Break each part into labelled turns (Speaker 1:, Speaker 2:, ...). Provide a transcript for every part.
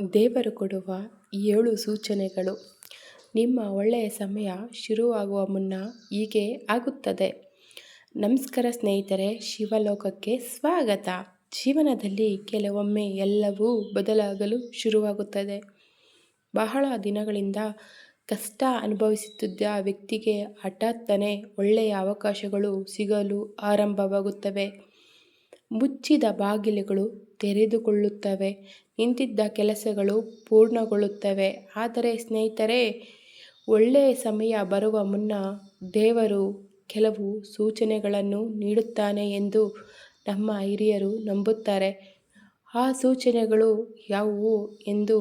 Speaker 1: ದೇವರು ಕೊಡುವ 7 ಸೂಚನೆಗಳು. ನಿಮ್ಮ ಒಳ್ಳೆಯ ಸಮಯ ಶುರುವಾಗುವ ಮುನ್ನ ಹೀಗೆ ಆಗುತ್ತದೆ. ನಮಸ್ಕಾರ ಸ್ನೇಹಿತರೆ, ಶಿವಲೋಕಕ್ಕೆ ಸ್ವಾಗತ. ಜೀವನದಲ್ಲಿ ಕೆಲವೊಮ್ಮೆ ಎಲ್ಲವೂ ಬದಲಾಗಲು ಶುರುವಾಗುತ್ತದೆ. ಬಹಳ ದಿನಗಳಿಂದ ಕಷ್ಟ ಅನುಭವಿಸುತ್ತಿದ್ದ ವ್ಯಕ್ತಿಗೆ ಹಠಾತ್ತನೆ ಒಳ್ಳೆಯ ಅವಕಾಶಗಳು ಸಿಗಲು ಆರಂಭವಾಗುತ್ತವೆ. ಮುಚ್ಚಿದ ಬಾಗಿಲುಗಳು ತೆರೆದುಕೊಳ್ಳುತ್ತವೆ, ನಿಂತಿದ್ದ ಕೆಲಸಗಳು ಪೂರ್ಣಗೊಳ್ಳುತ್ತವೆ. ಆದರೆ ಸ್ನೇಹಿತರೆ, ಒಳ್ಳೆಯ ಸಮಯ ಬರುವ ಮುನ್ನ ದೇವರು ಕೆಲವು ಸೂಚನೆಗಳನ್ನು ನೀಡುತ್ತಾನೆ ಎಂದು ನಮ್ಮ ಹಿರಿಯರು ನಂಬುತ್ತಾರೆ. ಆ ಸೂಚನೆಗಳು ಯಾವುವು ಎಂದು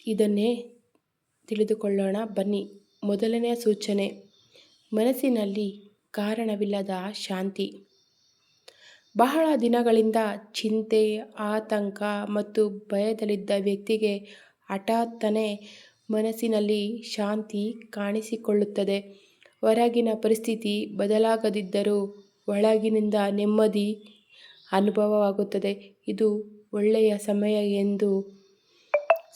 Speaker 1: ಇದನ್ನೇ ತಿಳಿದುಕೊಳ್ಳೋಣ ಬನ್ನಿ. ಮೊದಲನೆಯ ಸೂಚನೆ, ಮನಸ್ಸಿನಲ್ಲಿ ಕಾರಣವಿಲ್ಲದ ಶಾಂತಿ. ಬಹಳ ದಿನಗಳಿಂದ ಚಿಂತೆ, ಆತಂಕ ಮತ್ತು ಭಯದಲ್ಲಿದ್ದ ವ್ಯಕ್ತಿಗೆ ಹಠಾತ್ತನೆ ಮನಸ್ಸಿನಲ್ಲಿ ಶಾಂತಿ ಕಾಣಿಸಿಕೊಳ್ಳುತ್ತದೆ. ಹೊರಗಿನ ಪರಿಸ್ಥಿತಿ ಬದಲಾಗದಿದ್ದರೂ ಒಳಗಿನಿಂದ ನೆಮ್ಮದಿ ಅನುಭವವಾಗುತ್ತದೆ. ಇದು ಒಳ್ಳೆಯ ಸಮಯ ಎಂದು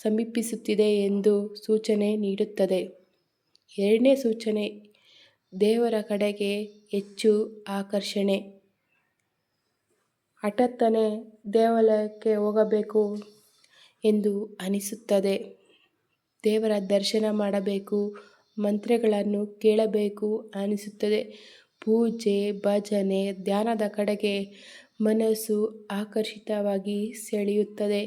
Speaker 1: ಸಮೀಪಿಸುತ್ತಿದೆ ಎಂದು ಸೂಚನೆ ನೀಡುತ್ತದೆ. ಎರಡನೇ ಸೂಚನೆ, ದೇವರ ಕಡೆಗೆ ಹೆಚ್ಚು ಆಕರ್ಷಣೆ. ಹಠಾತ್ತನೆ ದೇವಾಲಯಕ್ಕೆ ಹೋಗಬೇಕು ಎಂದು ಅನಿಸುತ್ತದೆ. ದೇವರ ದರ್ಶನ ಮಾಡಬೇಕು, ಮಂತ್ರಗಳನ್ನು ಕೇಳಬೇಕು ಅನಿಸುತ್ತದೆ. ಪೂಜೆ, ಭಜನೆ, ಧ್ಯಾನದ ಕಡೆಗೆ ಮನಸ್ಸು ಆಕರ್ಷಿತವಾಗಿ ಸೆಳೆಯುತ್ತದೆ.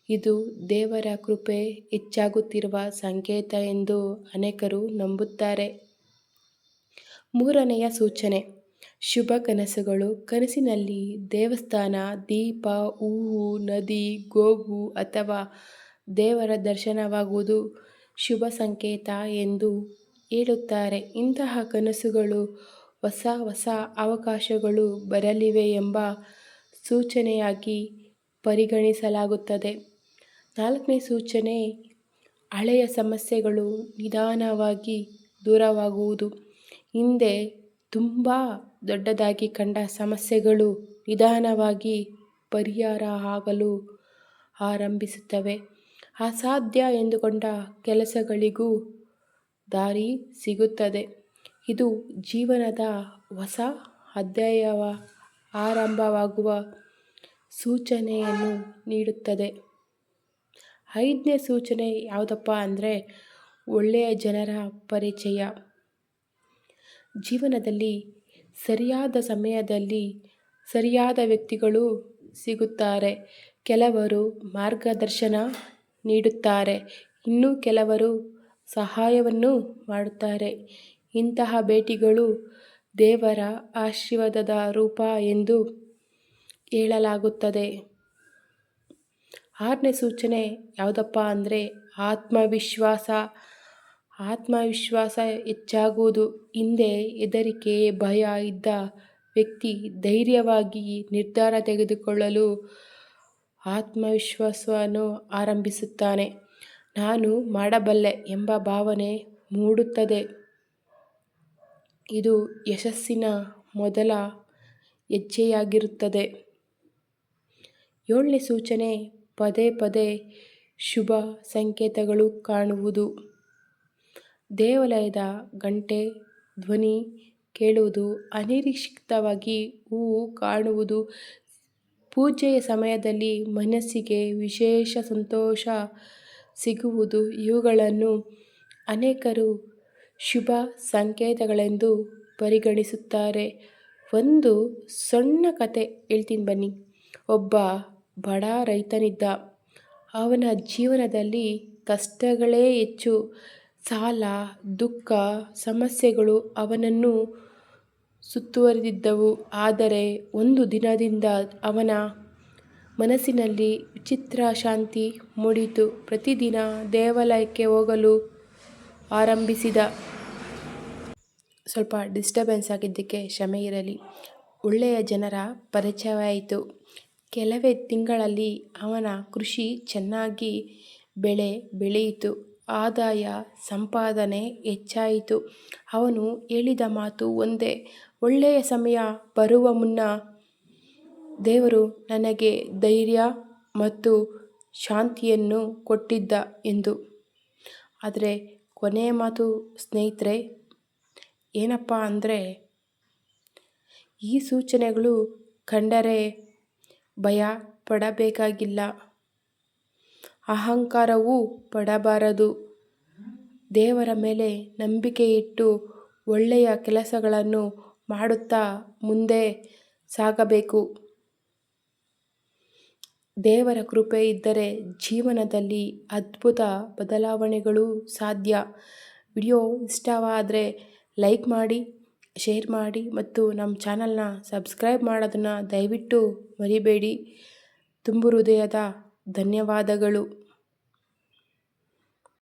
Speaker 1: ಇದು ದೇವರ ಕೃಪೆ ಹೆಚ್ಚಾಗುತ್ತಿರುವ ಸಂಕೇತ ಎಂದು ಅನೇಕರು ನಂಬುತ್ತಾರೆ. ಮೂರನೆಯ ಸೂಚನೆ, ಶುಭ ಕನಸುಗಳು. ಕನಸಿನಲ್ಲಿ ದೇವಸ್ಥಾನ, ದೀಪ, ಹೂವು, ನದಿ, ಗೋವು ಅಥವಾ ದೇವರ ದರ್ಶನವಾಗುವುದು ಶುಭ ಸಂಕೇತ ಎಂದು ಹೇಳುತ್ತಾರೆ. ಇಂತಹ ಕನಸುಗಳು ಹೊಸ ಅವಕಾಶಗಳು ಬರಲಿವೆ ಎಂಬ ಸೂಚನೆಯಾಗಿ ಪರಿಗಣಿಸಲಾಗುತ್ತದೆ. ನಾಲ್ಕನೇ ಸೂಚನೆ, ಹಳೆಯ ಸಮಸ್ಯೆಗಳು ನಿಧಾನವಾಗಿ ದೂರವಾಗುವುದು. ಹಿಂದೆ ತುಂಬ ದೊಡ್ಡದಾಗಿ ಕಂಡ ಸಮಸ್ಯೆಗಳು ನಿಧಾನವಾಗಿ ಪರಿಹಾರ ಆಗಲು ಆರಂಭಿಸುತ್ತವೆ. ಅಸಾಧ್ಯ ಎಂದುಕೊಂಡ ಕೆಲಸಗಳಿಗೂ ದಾರಿ ಸಿಗುತ್ತದೆ. ಇದು ಜೀವನದ ಹೊಸ ಅಧ್ಯಾಯ ಆರಂಭವಾಗುವ ಸೂಚನೆಯನ್ನು ನೀಡುತ್ತದೆ. ಐದನೇ ಸೂಚನೆ ಯಾವುದಪ್ಪ ಅಂದರೆ ಒಳ್ಳೆಯ ಜನರ ಪರಿಚಯ. ಜೀವನದಲ್ಲಿ ಸರಿಯಾದ ಸಮಯದಲ್ಲಿ ಸರಿಯಾದ ವ್ಯಕ್ತಿಗಳು ಸಿಗುತ್ತಾರೆ. ಕೆಲವರು ಮಾರ್ಗದರ್ಶನ ನೀಡುತ್ತಾರೆ, ಇನ್ನು ಕೆಲವರು ಸಹಾಯವನ್ನು ಮಾಡುತ್ತಾರೆ. ಇಂತಹ ಭೇಟಿಗಳು ದೇವರ ಆಶೀರ್ವಾದದ ರೂಪ ಎಂದು ಹೇಳಲಾಗುತ್ತದೆ. ಆರನೇ ಸೂಚನೆ ಯಾವುದಪ್ಪ ಅಂದರೆ ಆತ್ಮವಿಶ್ವಾಸ ಹೆಚ್ಚಾಗುವುದು. ಹಿಂದೆ ಹೆದರಿಕೆ, ಭಯ ಇದ್ದ ವ್ಯಕ್ತಿ ಧೈರ್ಯವಾಗಿ ನಿರ್ಧಾರ ತೆಗೆದುಕೊಳ್ಳಲು ಆತ್ಮವಿಶ್ವಾಸವನ್ನು ಆರಂಭಿಸುತ್ತಾನೆ. ನಾನು ಮಾಡಬಲ್ಲೆ ಎಂಬ ಭಾವನೆ ಮೂಡುತ್ತದೆ. ಇದು ಯಶಸ್ಸಿನ ಮೊದಲ ಹೆಜ್ಜೆಯಾಗಿರುತ್ತದೆ. ಏಳನೇ ಸೂಚನೆ, ಪದೇ ಪದೇ ಶುಭ ಸಂಕೇತಗಳು ಕಾಣುವುದು. ದೇವಾಲಯದ ಗಂಟೆ ಧ್ವನಿ ಕೇಳುವುದು, ಅನಿರೀಕ್ಷಿತವಾಗಿ ಹೂವು ಕಾಣುವುದು, ಪೂಜೆಯ ಸಮಯದಲ್ಲಿ ಮನಸ್ಸಿಗೆ ವಿಶೇಷ ಸಂತೋಷ ಸಿಗುವುದು ಇವುಗಳನ್ನು ಅನೇಕರು ಶುಭ ಸಂಕೇತಗಳೆಂದು ಪರಿಗಣಿಸುತ್ತಾರೆ. ಒಂದು ಸಣ್ಣ ಕತೆ ಹೇಳ್ತೀನಿ ಬನ್ನಿ. ಒಬ್ಬ ಬಡ ರೈತನಿದ್ದ. ಅವನ ಜೀವನದಲ್ಲಿ ಕಷ್ಟಗಳೇ ಹೆಚ್ಚು. ಸಾಲ, ದುಃಖ, ಸಮಸ್ಯೆಗಳು ಅವನನ್ನು ಸುತ್ತುವರಿದಿದ್ದವು. ಆದರೆ ಒಂದು ದಿನದಿಂದ ಅವನ ಮನಸ್ಸಿನಲ್ಲಿ ವಿಚಿತ್ರ ಶಾಂತಿ ಮೂಡಿತು. ಪ್ರತಿದಿನ ದೇವಾಲಯಕ್ಕೆ ಹೋಗಲು ಆರಂಭಿಸಿದ. ಸ್ವಲ್ಪ ಡಿಸ್ಟರ್ಬೆನ್ಸ್ ಆಗಿದ್ದಕ್ಕೆ ಕ್ಷಮೆ ಇರಲಿ. ಒಳ್ಳೆಯ ಜನರ ಪರಿಚಯವಾಯಿತು. ಕೆಲವೇ ತಿಂಗಳಲ್ಲಿ ಅವನ ಕೃಷಿ ಚೆನ್ನಾಗಿ ಬೆಳೆಯಿತು. ಆದಾಯ, ಸಂಪಾದನೆ ಹೆಚ್ಚಾಯಿತು. ಅವನು ಹೇಳಿದ ಮಾತು ಒಂದೇ, ಒಳ್ಳೆಯ ಸಮಯ ಬರುವ ಮುನ್ನ ದೇವರು ನನಗೆ ಧೈರ್ಯ ಮತ್ತು ಶಾಂತಿಯನ್ನು ಕೊಟ್ಟಿದ್ದ ಎಂದು. ಆದರೆ ಕೊನೆಯ ಮಾತು ಸ್ನೇಹಿತರೆ ಏನಪ್ಪ ಅಂದರೆ, ಈ ಸೂಚನೆಗಳು ಕಂಡರೆ ಭಯ ಪಡಬೇಕಾಗಿಲ್ಲ, ಅಹಂಕಾರವೂ ಪಡಬಾರದು. ದೇವರ ಮೇಲೆ ನಂಬಿಕೆ ಇಟ್ಟು ಒಳ್ಳೆಯ ಕೆಲಸಗಳನ್ನು ಮಾಡುತ್ತಾ ಮುಂದೆ ಸಾಗಬೇಕು. ದೇವರ ಕೃಪೆ ಇದ್ದರೆ ಜೀವನದಲ್ಲಿ ಅದ್ಭುತ ಬದಲಾವಣೆಗಳು ಸಾಧ್ಯ. ವಿಡಿಯೋ ಇಷ್ಟವಾದರೆ ಲೈಕ್ ಮಾಡಿ, ಶೇರ್ ಮಾಡಿ ಮತ್ತು ನಮ್ಮ ಚಾನಲ್ನ ಸಬ್ಸ್ಕ್ರೈಬ್ ಮಾಡೋದನ್ನು ದಯವಿಟ್ಟು ಮರಿಬೇಡಿ. ತುಂಬು ಹೃದಯದ ಧನ್ಯವಾದಗಳು.